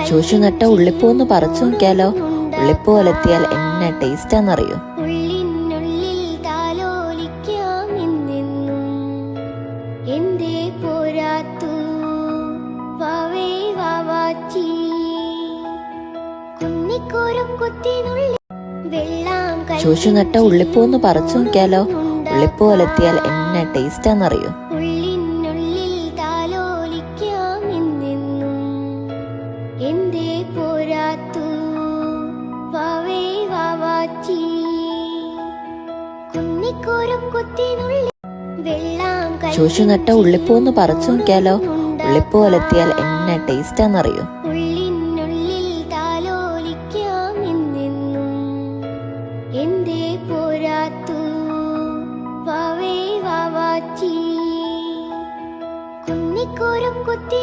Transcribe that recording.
ചോശു നട്ട ഉള്ളിപ്പൂന്ന് പറിച്ചു നോക്കിയാലോ? ഉള്ളിപ്പൂ ഒലത്തിയാൽ എന്നെ ടേസ്റ്റാന്നറിയോ? ചോശു നട്ട ഉള്ളിപ്പൂന്ന് പറിച്ചു നോക്കിയാലോ? ഉള്ളിപ്പൂ ഒലത്തിയാൽ എന്നെ ടേസ്റ്റാന്നറിയോ? ചോശു നട്ട ഉള്ളിപ്പൂന്ന് പറിച്ചു നോക്കിയാലോ? ഉള്ളിപ്പൂ ഒലത്തിയാൽ എന്നെ ടേസ്റ്റാന്നറിയോ? കുന്നിക്കോരം കുത്തി